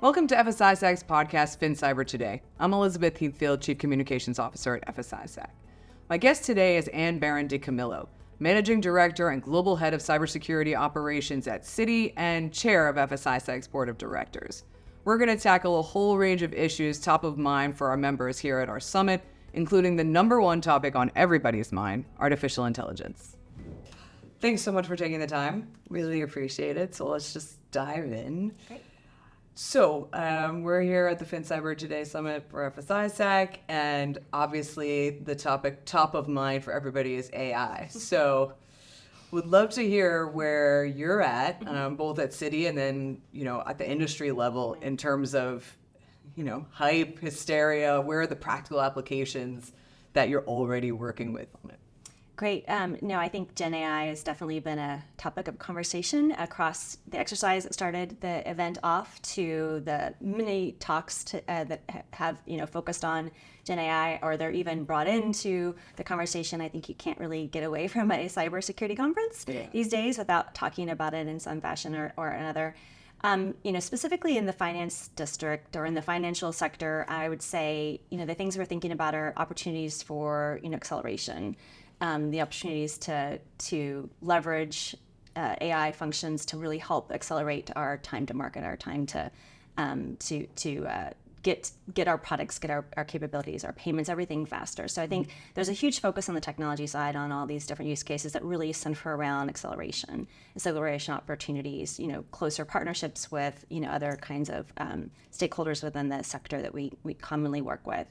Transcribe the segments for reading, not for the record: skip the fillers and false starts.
Welcome to FS-ISAC's podcast, FinCyber Today. I'm Elizabeth Heathfield, Chief Communications Officer at FS-ISAC. My guest today is Barron-DiCamillo, Managing Director and Global Head of Cybersecurity Operations at Citi and Chair of FS-ISAC's Board of Directors. We're going to tackle a whole range of issues top of mind for our members here at our summit, including the number one topic on everybody's mind, artificial intelligence. Thanks so much for taking the time. Really appreciate it. So let's just dive in. Great. So we're here at the FinCyber Today Summit for FS-ISAC, and obviously the topic top of mind for everybody is AI. So would love to hear where you're at, both at Citi and then, at the industry level in terms of, hype, hysteria, where are the practical applications that you're already working with on it? Great. I think GenAI has definitely been a topic of conversation across the exercise that started the event off to the many talks that have, focused on GenAI, or they're even brought into the conversation. I think you can't really get away from a cybersecurity conference these days without talking about it in some fashion or another. Specifically in the finance district or in the financial sector, I would say, the things we're thinking about are opportunities for, acceleration. The opportunities to leverage AI functions to really help accelerate our time to market, our time to get our products, get our capabilities, our payments, everything faster. So I think there's a huge focus on the technology side on all these different use cases that really center around acceleration opportunities, closer partnerships with, other kinds of stakeholders within the sector that we commonly work with.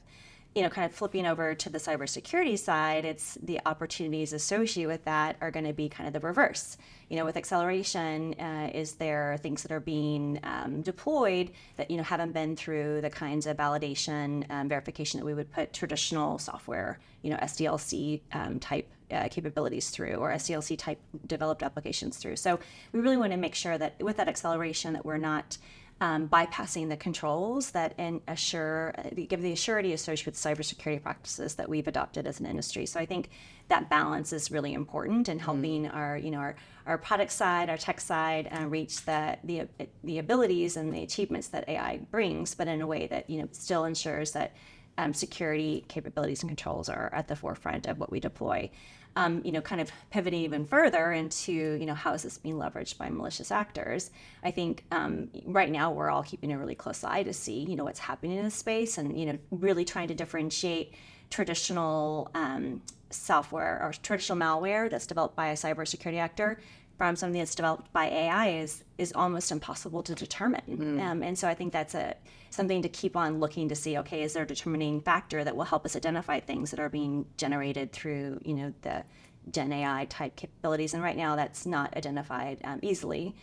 Kind of flipping over to the cybersecurity side, it's the opportunities associated with that are going to be kind of the reverse. With acceleration, is there things that are being deployed that, haven't been through the kinds of validation, verification that we would put traditional software, SDLC type capabilities through, or SDLC type developed applications through. So we really want to make sure that with that acceleration that we're not bypassing the controls that give the assurity associated with cybersecurity practices that we've adopted as an industry. So I think that balance is really important in helping our product side, our tech side, reach the abilities and the achievements that AI brings, but in a way that still ensures that security capabilities and controls are at the forefront of what we deploy. Kind of pivoting even further into, how is this being leveraged by malicious actors? I think right now we're all keeping a really close eye to see, what's happening in this space and, really trying to differentiate traditional software or traditional malware that's developed by a cybersecurity actor from something that's developed by AI is almost impossible to determine. And so I think that's something to keep on looking to see, okay, is there a determining factor that will help us identify things that are being generated through, the GenAI type capabilities? And right now that's not identified easily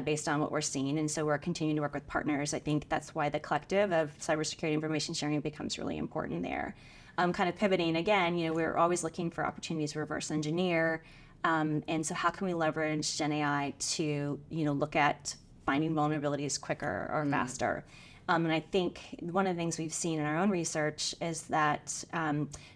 based on what we're seeing. And so we're continuing to work with partners. I think that's why the collective of cybersecurity information sharing becomes really important there. Kind of pivoting again, we're always looking for opportunities to reverse engineer. And so how can we leverage GenAI to, look at finding vulnerabilities quicker or faster? And I think one of the things we've seen in our own research is that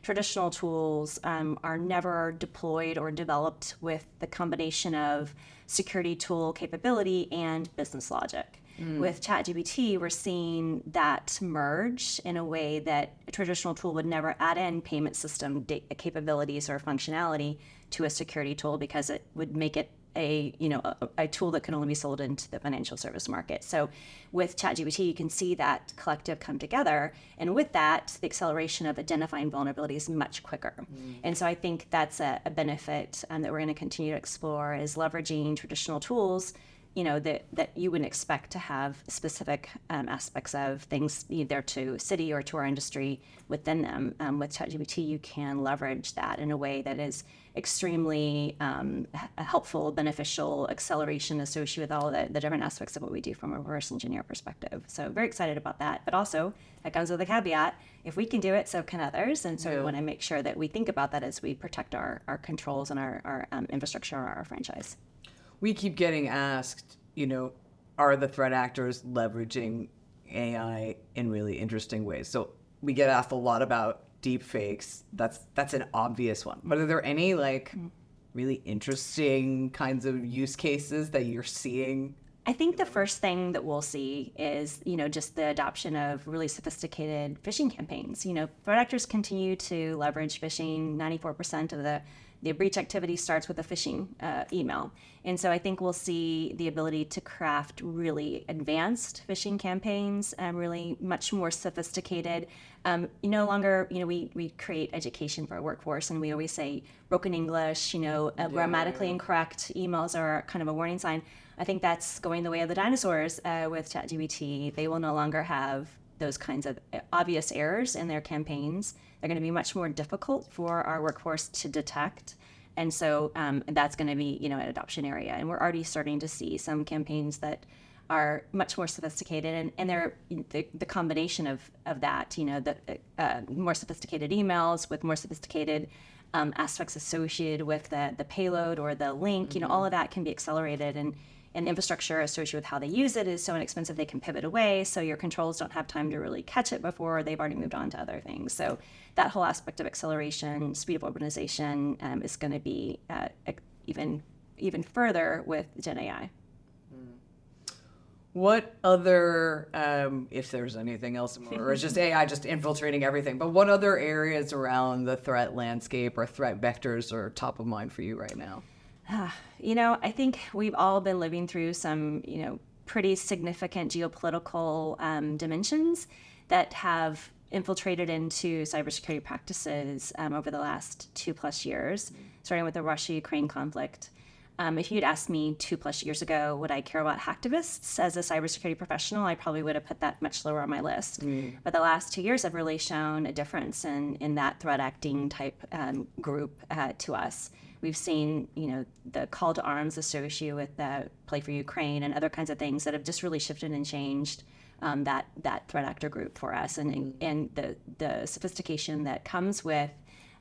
traditional tools are never deployed or developed with the combination of security tool capability and business logic. With ChatGPT, we're seeing that merge in a way that a traditional tool would never add in payment system capabilities or functionality to a security tool because it would make it a tool that can only be sold into the financial service market. So with ChatGPT, you can see that collective come together. And with that, the acceleration of identifying vulnerabilities much quicker. And so I think that's a benefit that we're going to continue to explore is leveraging traditional tools that you wouldn't expect to have specific aspects of things either to Citi or to our industry within them. With ChatGPT, you can leverage that in a way that is extremely helpful, beneficial acceleration associated with all the different aspects of what we do from a reverse engineer perspective. So very excited about that. But also, that comes with a caveat. If we can do it, so can others. And so we want to make sure that we think about that as we protect our controls and our infrastructure or our franchise. We keep getting asked, are the threat actors leveraging AI in really interesting ways? So we get asked a lot about deep fakes. That's an obvious one. But are there any really interesting kinds of use cases that you're seeing I think the first thing that we'll see is, just the adoption of really sophisticated phishing campaigns. Threat actors continue to leverage phishing. 94% of the breach activity starts with a phishing email. And so I think we'll see the ability to craft really advanced phishing campaigns, really much more sophisticated. No longer, we create education for our workforce, and we always say broken English, grammatically incorrect emails are kind of a warning sign. I think that's going the way of the dinosaurs with ChatGPT. They will no longer have those kinds of obvious errors in their campaigns. They're going to be much more difficult for our workforce to detect. And so that's going to be, an adoption area. And we're already starting to see some campaigns that are much more sophisticated. And they're the combination of that, the more sophisticated emails with more sophisticated aspects associated with the payload or the link, all of that can be accelerated. And infrastructure associated with how they use it is so inexpensive they can pivot away, so your controls don't have time to really catch it before they've already moved on to other things. So that whole aspect of acceleration, speed of organization is going to be even further with GenAI. What other, if there's anything else, or is just AI just infiltrating everything, but what other areas around the threat landscape or threat vectors are top of mind for you right now? I think we've all been living through some, pretty significant geopolitical dimensions that have infiltrated into cybersecurity practices over the last 2+ years, starting with the Russia-Ukraine conflict. If you'd asked me 2+ years ago, would I care about hacktivists as a cybersecurity professional, I probably would have put that much lower on my list. But the last 2 years have really shown a difference in that threat acting type group to us. We've seen, the call to arms associated with the Play for Ukraine and other kinds of things that have just really shifted and changed that threat actor group for us, and the sophistication that comes with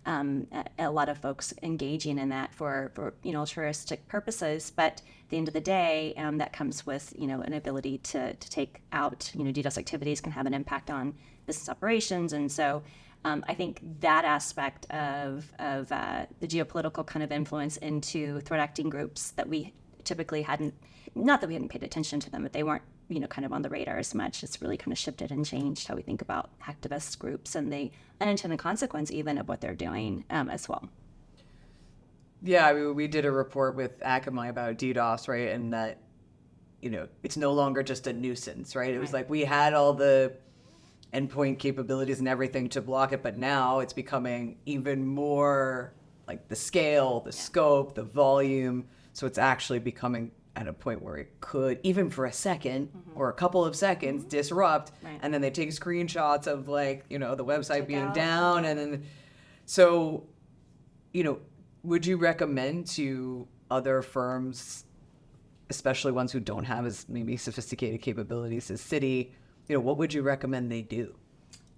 a lot of folks engaging in that for altruistic purposes. But at the end of the day, that comes with an ability to take out DDoS activities can have an impact on business operations, and so. I think that aspect of the geopolitical kind of influence into threat acting groups that we typically hadn't, not that we hadn't paid attention to them, but they weren't, kind of on the radar as much. It's really kind of shifted and changed how we think about hacktivist groups and the unintended consequence even of what they're doing as well. Yeah, we did a report with Akamai about DDoS, right? And that, it's no longer just a nuisance, right? It was like we had all the endpoint capabilities and everything to block it, but now it's becoming even more like the scale, the scope, the volume. So it's actually becoming at a point where it could, even for a second or a couple of seconds, disrupt. And then they take screenshots of the website being down. And then, so, would you recommend to other firms, especially ones who don't have as maybe sophisticated capabilities as Citi, what would you recommend they do?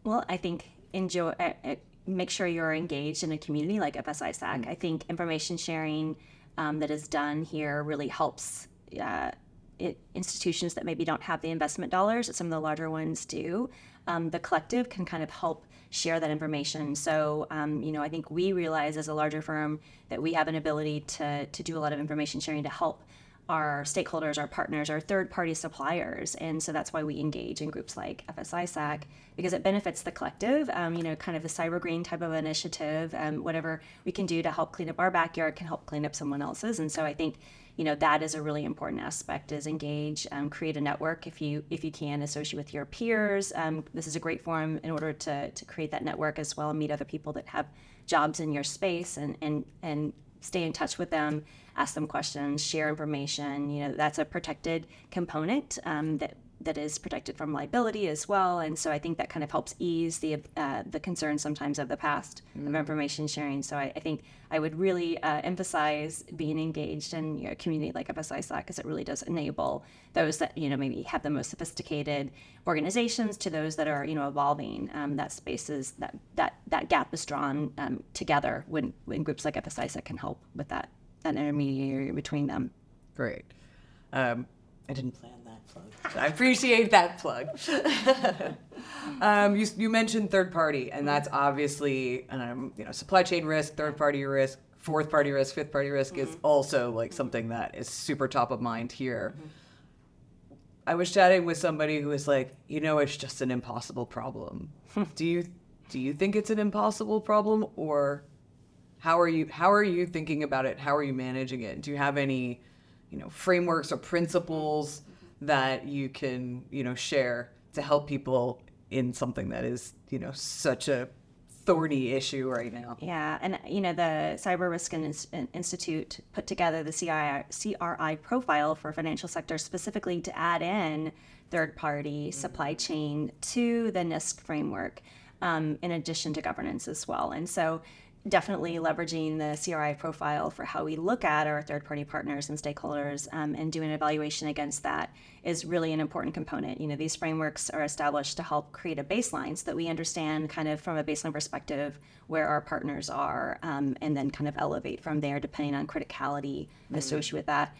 Well, I think make sure you're engaged in a community like FS-ISAC. I think information sharing that is done here really helps institutions that maybe don't have the investment dollars that some of the larger ones do. The collective can kind of help share that information. So, I think we realize as a larger firm that we have an ability to do a lot of information sharing to help our stakeholders, our partners, our third-party suppliers. And so that's why we engage in groups like FS-ISAC, because it benefits the collective, kind of the cyber green type of initiative. Whatever we can do to help clean up our backyard can help clean up someone else's. And so I think, that is a really important aspect, is engage, create a network if you can, associate with your peers. This is a great forum in order to create that network as well, meet other people that have jobs in your space and stay in touch with them, ask them questions, share information. That's a protected component that is protected from liability as well. And so I think that kind of helps ease the concerns sometimes of the past of information sharing. So I think I would really emphasize being engaged in a community like FS-ISAC, because it really does enable those that maybe have the most sophisticated organizations to those that are evolving. That space is that gap is drawn together when groups like FS-ISAC can help with that intermediary between them. Great. I didn't plan that plug. I appreciate that plug. You mentioned third party, and that's obviously supply chain risk, third party risk, fourth party risk, fifth party risk is also like something that is super top of mind here. I was chatting with somebody who was like, it's just an impossible problem. Do you think it's an impossible problem, or how are you thinking about it? How are you managing it? Do you have any, frameworks or principles that you can, share to help people in something that is, such a thorny issue right now? Yeah, and the Cyber Risk Institute put together the CRI profile for financial sector specifically to add in third-party supply chain to the NIST framework, in addition to governance as well. And so definitely leveraging the CRI profile for how we look at our third-party partners and stakeholders, and doing an evaluation against that is really an important component. These frameworks are established to help create a baseline so that we understand kind of from a baseline perspective where our partners are, and then kind of elevate from there depending on criticality associated with that.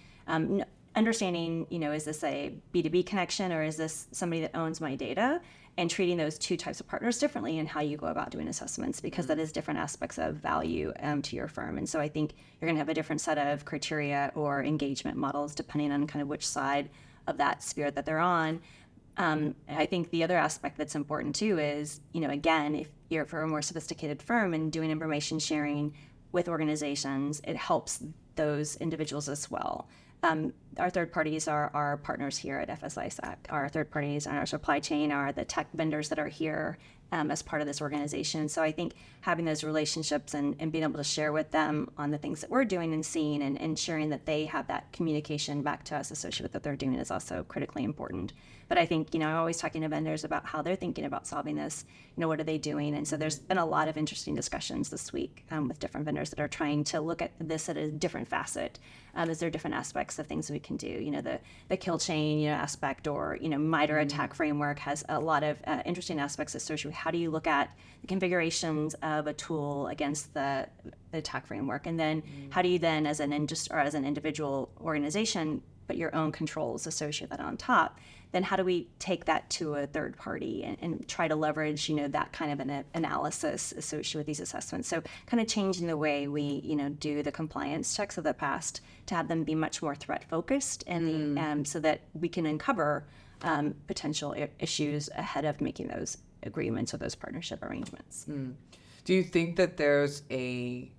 Understanding, is this a B2B connection or is this somebody that owns my data? And treating those two types of partners differently in how you go about doing assessments, because that is different aspects of value to your firm. And so I think you're going to have a different set of criteria or engagement models depending on kind of which side of that sphere that they're on. I think the other aspect that's important too is, again, if you're for a more sophisticated firm and doing information sharing with organizations, it helps those individuals as well. Our third parties are our partners here at FS-ISAC. Our third parties and our supply chain are the tech vendors that are here as part of this organization. So I think having those relationships and being able to share with them on the things that we're doing and seeing, and ensuring that they have that communication back to us associated with what they're doing is also critically important. But I think, I'm always talking to vendors about how they're thinking about solving this, what are they doing? And so there's been a lot of interesting discussions this week with different vendors that are trying to look at this at a different facet. Is there different aspects of things we can do? The kill chain aspect, or, MITRE attack framework has a lot of interesting aspects associated with how do you look at the configurations of a tool against the attack framework? And then how do you then, as an individual organization, put your own controls associated with that on top? Then how do we take that to a third party and try to leverage, that kind of an analysis associated with these assessments? So kind of changing the way we, do the compliance checks of the past to have them be much more threat focused, and so that we can uncover potential issues ahead of making those agreements or those partnership arrangements. Do you think that the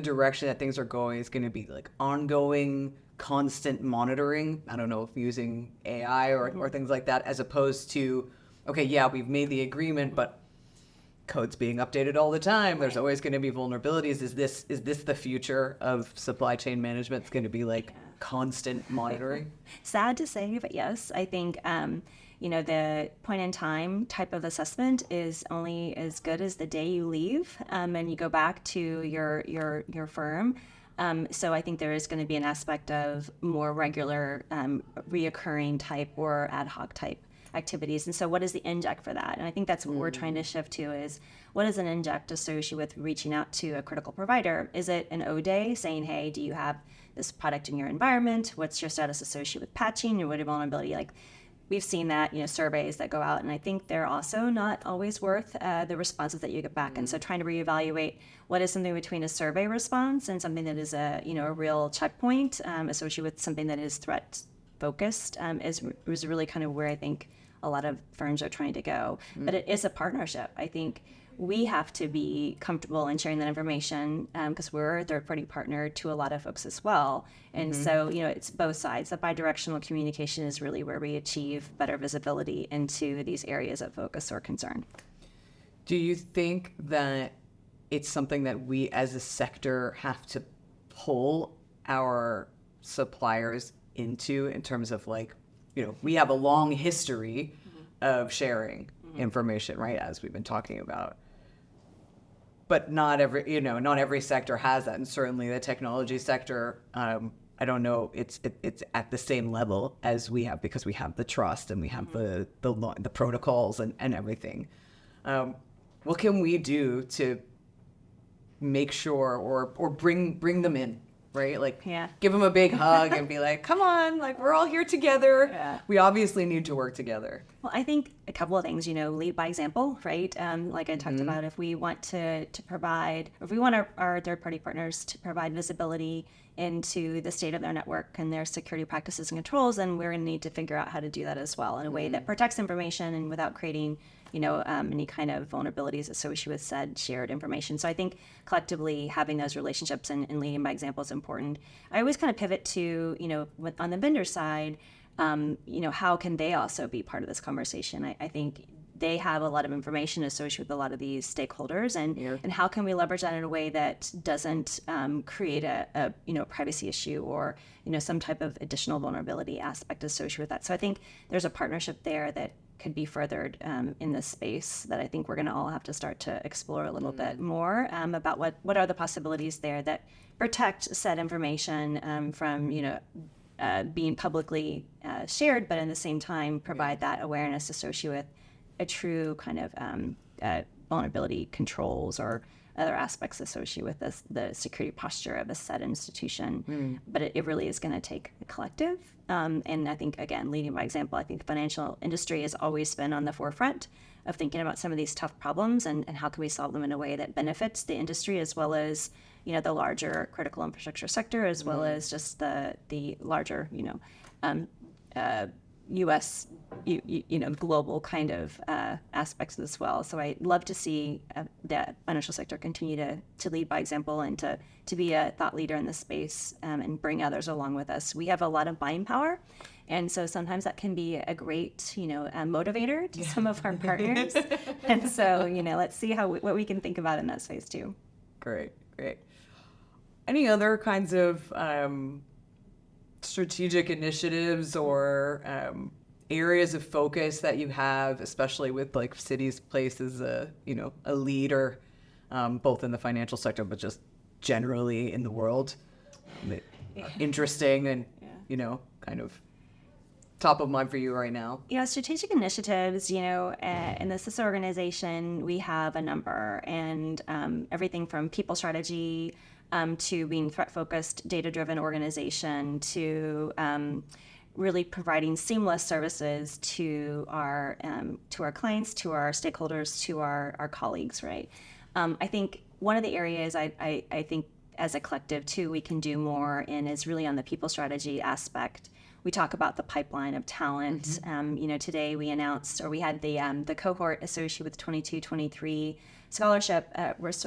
direction that things are going is going to be like ongoing, constant monitoring? I don't know if using AI or things like that, as opposed to, okay, yeah, we've made the agreement, but code's being updated all the time. There's always going to be vulnerabilities. Is this the future of supply chain management? It's going to be like constant monitoring? Sad to say, but yes, I think the point in time type of assessment is only as good as the day you leave, and you go back to your firm. So I think there is going to be an aspect of more regular, reoccurring type or ad hoc type activities. And so what is the inject for that? And I think that's what we're trying to shift to is, what is an inject associated with reaching out to a critical provider? Is it an O-Day saying, hey, do you have this product in your environment? What's your status associated with patching or what a vulnerability? Like, we've seen that, surveys that go out, and I think they're also not always worth the responses that you get back. And so trying to reevaluate what is something between a survey response and something that is a real checkpoint associated with something that is threat focused is really kind of where I think a lot of firms are trying to go. But it is a partnership. I think we have to be comfortable in sharing that information because we're a third-party partner to a lot of folks as well. And so, it's both sides. The bi-directional communication is really where we achieve better visibility into these areas of focus or concern. Do you think that it's something that we as a sector have to pull our suppliers into, in terms of like, we have a long history of sharing information, right, as we've been talking about. But not every sector has that, and certainly the technology sector, I don't know, it's at the same level as we have, because we have the trust and we have the protocols and everything. What can we do to make sure or bring them in right? Like, Yeah. give them a big hug and be like, come on, like, we're all here together. Yeah. We obviously need to work together. Well, I think a couple of things, lead by example, right? Like I talked about, if we want to provide, if we want our third-party partners to provide visibility into the state of their network and their security practices and controls, then we're going to need to figure out how to do that as well in a way that protects information and without creating, any kind of vulnerabilities associated with said shared information. So I think collectively having those relationships and leading by example is important. I always kind of pivot to, on the vendor side, how can they also be part of this conversation? I think they have a lot of information associated with a lot of these stakeholders, and how can we leverage that in a way that doesn't create a privacy issue or some type of additional vulnerability aspect associated with that. So I think there's a partnership there that could be furthered in this space that I think we're going to all have to start to explore a little bit more about what are the possibilities there that protect said information from being publicly shared, but at the same time provide that awareness associated with a true kind of vulnerability controls or other aspects associated with the security posture of a set institution. But it really is going to take a collective. And I think, again, leading by example, I think the financial industry has always been on the forefront of thinking about some of these tough problems and how can we solve them in a way that benefits the industry as well as the larger critical infrastructure sector, as well as just the larger, U.S., global kind of aspects as well. So I love to see the financial sector continue to lead by example and to be a thought leader in this space and bring others along with us. We have a lot of buying power. And so sometimes that can be a great, motivator to some of our partners. And so, let's see what we can think about in that space too. Great. Any other kinds of strategic initiatives or areas of focus that you have, especially with like Citi's place as a leader, both in the financial sector, but just generally in the world, interesting and, kind of top of mind for you right now? Strategic initiatives, in the CISA organization, we have a number, and everything from people strategy to being threat-focused, data-driven organization to really providing seamless services to our clients, to our stakeholders, to our colleagues, right? I think one of the areas I think as a collective too we can do more in is really on the people strategy aspect. We talk about the pipeline of talent. Today we announced, or we had the cohort associated with 22-23 scholarship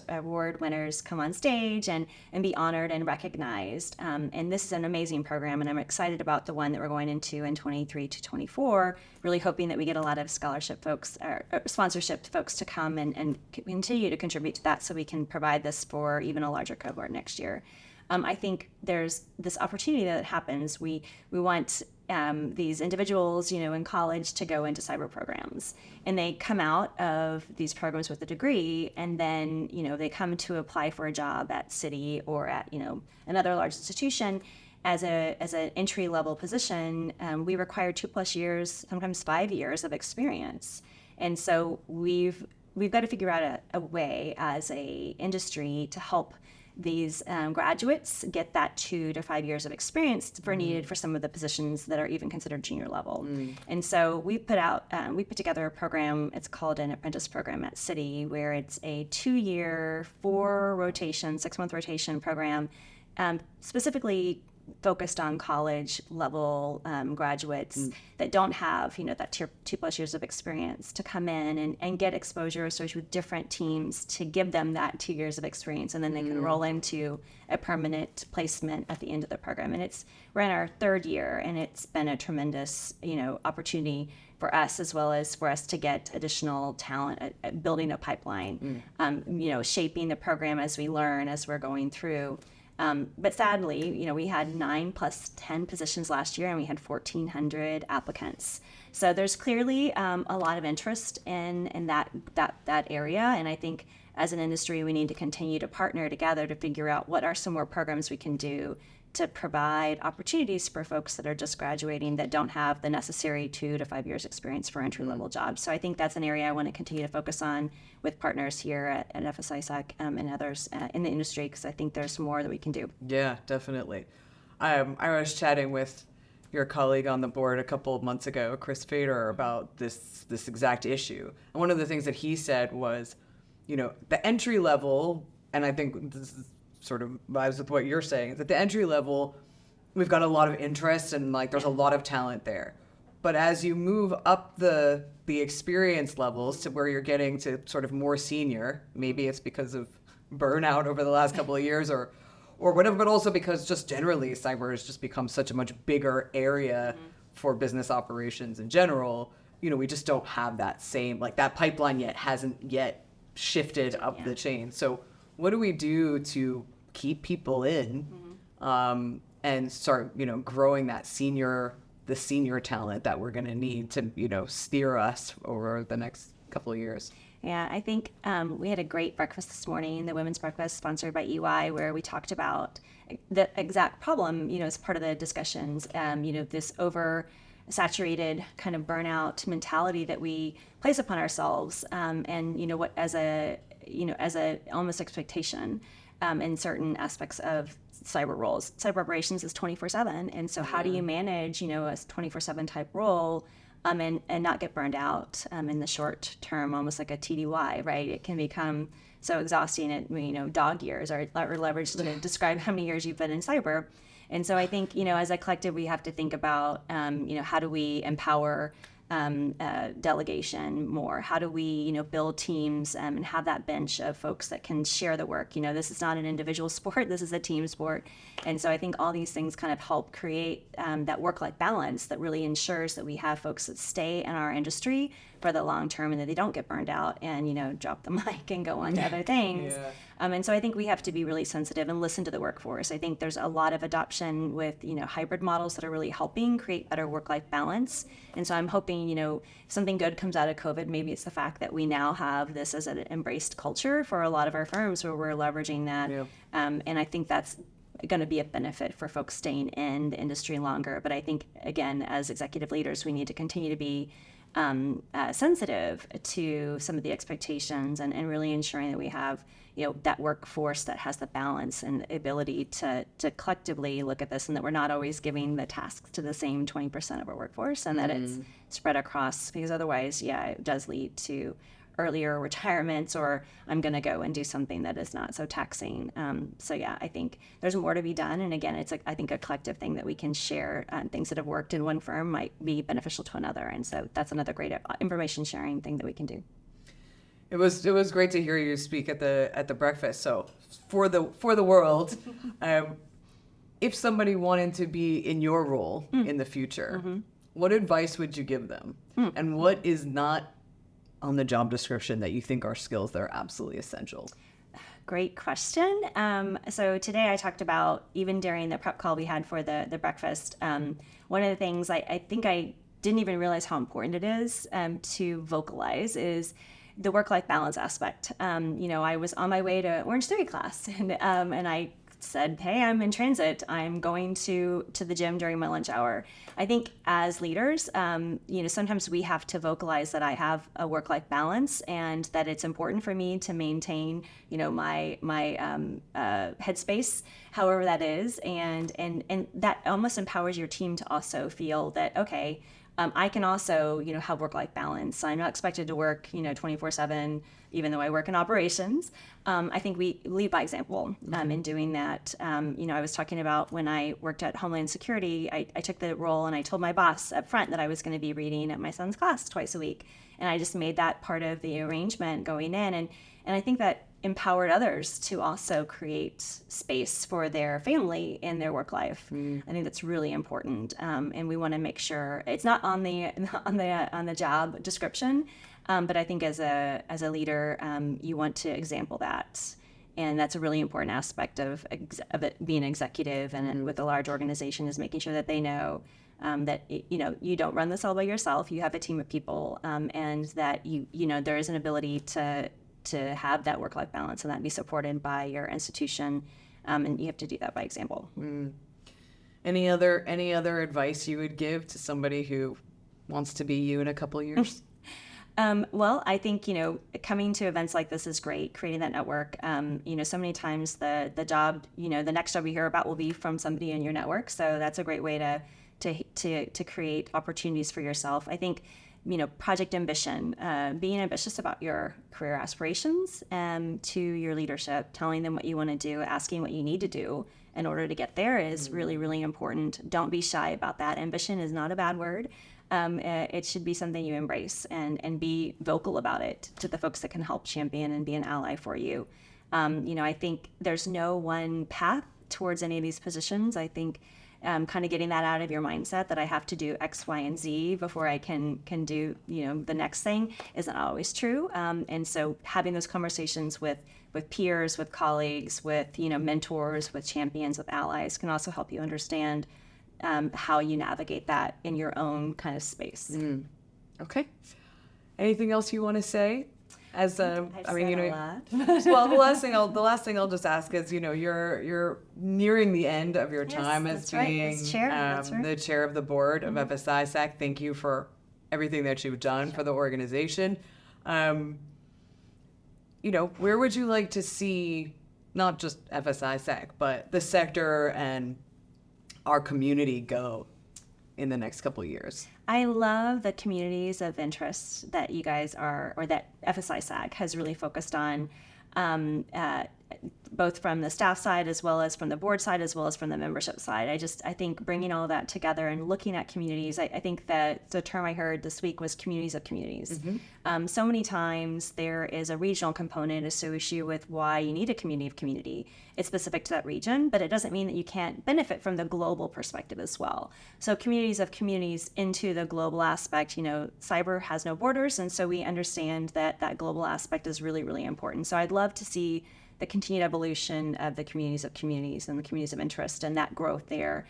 award winners come on stage and be honored and recognized. And this is an amazing program, and I'm excited about the one that we're going into in 23-24, really hoping that we get a lot of scholarship folks, or sponsorship folks to come and continue to contribute to that so we can provide this for even a larger cohort next year. I think there's this opportunity that happens. We want these individuals, in college to go into cyber programs, and they come out of these programs with a degree, and then, they come to apply for a job at Citi or at, another large institution as an entry level position. We require 2+ years, sometimes 5 years of experience, and so we've got to figure out a way as a industry to help these graduates get that 2 to 5 years of experience needed for some of the positions that are even considered junior level. And so we put together a program. It's called an apprentice program at Citi, where it's a 2-year, 6-month rotation program, specifically focused on college level graduates that don't have, that 2+ years of experience to come in and get exposure associated with different teams to give them that 2 years of experience. And then they can roll into a permanent placement at the end of the program. And we're in our 3rd year, and it's been a tremendous, opportunity for us, as well as for us to get additional talent at building a pipeline, shaping the program as we learn, as we're going through. But sadly, we had 9 + 10 positions last year, and we had 1,400 applicants. So there's clearly a lot of interest in that area, and I think as an industry, we need to continue to partner together to figure out what are some more programs we can do to provide opportunities for folks that are just graduating that don't have the necessary 2 to 5 years experience for entry-level jobs. So I think that's an area I want to continue to focus on with partners here at FS-ISAC and others in the industry, because I think there's more that we can do. Yeah, definitely. I was chatting with your colleague on the board a couple of months ago, Chris Fader, about this exact issue. And one of the things that he said was, the entry level, and I think this is sort of vibes with what you're saying, is at the entry level, we've got a lot of interest and there's a lot of talent there. But as you move up the experience levels to where you're getting to sort of more senior, maybe it's because of burnout over the last couple of years or whatever, but also because just generally cyber has just become such a much bigger area for business operations in general. We just don't have that same, that pipeline hasn't yet shifted up the chain. So what do we do to keep people in and start, growing that the senior talent that we're going to need to, steer us over the next couple of years? Yeah, I think we had a great breakfast this morning, the Women's Breakfast sponsored by EY, where we talked about the exact problem, as part of the discussions, this oversaturated kind of burnout mentality that we place upon ourselves, and what as a almost expectation in certain aspects of cyber roles. Cyber operations is 24/7, and so how do you manage, a 24/7 type role, and not get burned out in the short term, almost like a TDY, right? It can become so exhausting at dog years or leverage to describe how many years you've been in cyber. And so I think as a collective we have to think about how do we empower delegation more? How do we, build teams and have that bench of folks that can share the work? This is not an individual sport. This is a team sport. And so I think all these things kind of help create that work-life balance that really ensures that we have folks that stay in our industry for the long term and that they don't get burned out and, drop the mic and go on to other things. Yeah. And so I think we have to be really sensitive and listen to the workforce. I think there's a lot of adoption with, hybrid models that are really helping create better work-life balance. And so I'm hoping, if something good comes out of COVID, maybe it's the fact that we now have this as an embraced culture for a lot of our firms where we're leveraging that. Yeah. And I think that's going to be a benefit for folks staying in the industry longer. But I think, again, as executive leaders, we need to continue to be sensitive to some of the expectations and really ensuring that we have that workforce that has the balance and ability to collectively look at this, and that we're not always giving the tasks to the same 20% of our workforce, and that it's spread across, because otherwise, it does lead to earlier retirements, or I'm going to go and do something that is not so taxing. I think there's more to be done. And again, it's I think a collective thing that we can share. Things that have worked in one firm might be beneficial to another. And so that's another great information sharing thing that we can do. It was great to hear you speak at the breakfast. So for the world, if somebody wanted to be in your role in the future, what advice would you give them? And what is not on the job description that you think are skills that are absolutely essential? Great question. So today I talked about, even during the prep call we had for the breakfast, one of the things I think I didn't even realize how important it is to vocalize is the work-life balance aspect. I was on my way to Orange Theory class, and I said, hey, I'm in transit. I'm going to the gym during my lunch hour. I think as leaders, sometimes we have to vocalize that I have a work-life balance and that it's important for me to maintain, my headspace, however that is, and that almost empowers your team to also feel that, okay, I can also, have work-life balance. I'm not expected to work, 24/7, even though I work in operations. I think we lead by example in doing that. I was talking about when I worked at Homeland Security, I took the role and I told my boss up front that I was going to be reading at my son's class twice a week. And I just made that part of the arrangement going in. And I think that empowered others to also create space for their family in their work life. I think that's really important, and we want to make sure it's not on the job description, but I think as a leader, you want to example that, and that's a really important aspect of it being executive and with a large organization, is making sure that they know that you don't run this all by yourself. You have a team of people, and that there is an ability to to have that work-life balance and that be supported by your institution. And you have to do that by example. Any other advice you would give to somebody who wants to be you in a couple of years? Well, I think, coming to events like this is great, creating that network. So many times the job, the next job you hear about will be from somebody in your network. So that's a great way to create opportunities for yourself. I think, project ambition, being ambitious about your career aspirations, to your leadership, telling them what you want to do, asking what you need to do in order to get there is really, really important. Don't be shy about that. Ambition is not a bad word. It should be something you embrace and be vocal about it to the folks that can help champion and be an ally for you. I think there's no one path towards any of these positions. I think kind of getting that out of your mindset that I have to do X, Y, and Z before I can do, the next thing isn't always true. And so having those conversations with peers, with colleagues, with, mentors, with champions, with allies can also help you understand how you navigate that in your own kind of space. Okay. Anything else you want to say? Well, the last thing I'll just ask is, you're nearing the end of your time as being the chair of the board of FS-ISAC. Thank you for everything that you've done for the organization. Where would you like to see not just FS-ISAC, but the sector and our community go in the next couple of years? I love the communities of interest that you guys or that FS-ISAC has really focused on, both from the staff side as well as from the board side as well as from the membership side. I think bringing all that together and looking at communities, I think that the term I heard this week was communities of communities. So many times there is a regional component associated with why you need a community of community. It's specific to that region, but it doesn't mean that you can't benefit from the global perspective as well. So communities of communities into the global aspect, cyber has no borders, and so we understand that global aspect is really, really important. So I'd love to see the continued evolution of the communities of communities and the communities of interest and that growth there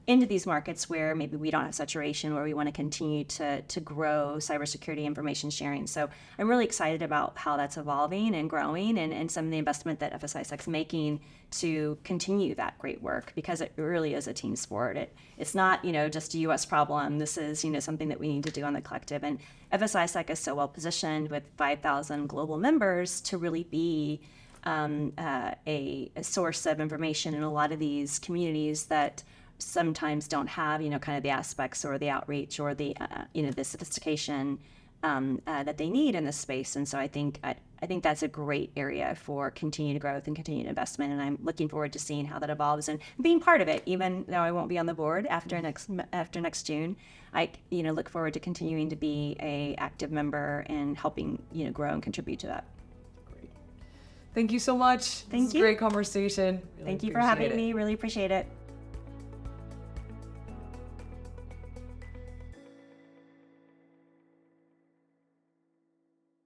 into these markets where maybe we don't have saturation, where we want to continue to grow cybersecurity information sharing. So I'm really excited about how that's evolving and growing and some of the investment that FS-ISAC is making to continue that great work, because it really is a team sport. It's not, just a U.S. problem. This is, something that we need to do on the collective. And FS-ISAC is so well positioned with 5,000 global members to really be a source of information in a lot of these communities that sometimes don't have, kind of the aspects or the outreach or the, the sophistication that they need in this space. And so I think that's a great area for continued growth and continued investment. And I'm looking forward to seeing how that evolves and being part of it, even though I won't be on the board after next June. I, look forward to continuing to be a active member and helping, grow and contribute to that. Thank you so much. Thank you. Great conversation. Thank you for having me. Really appreciate it.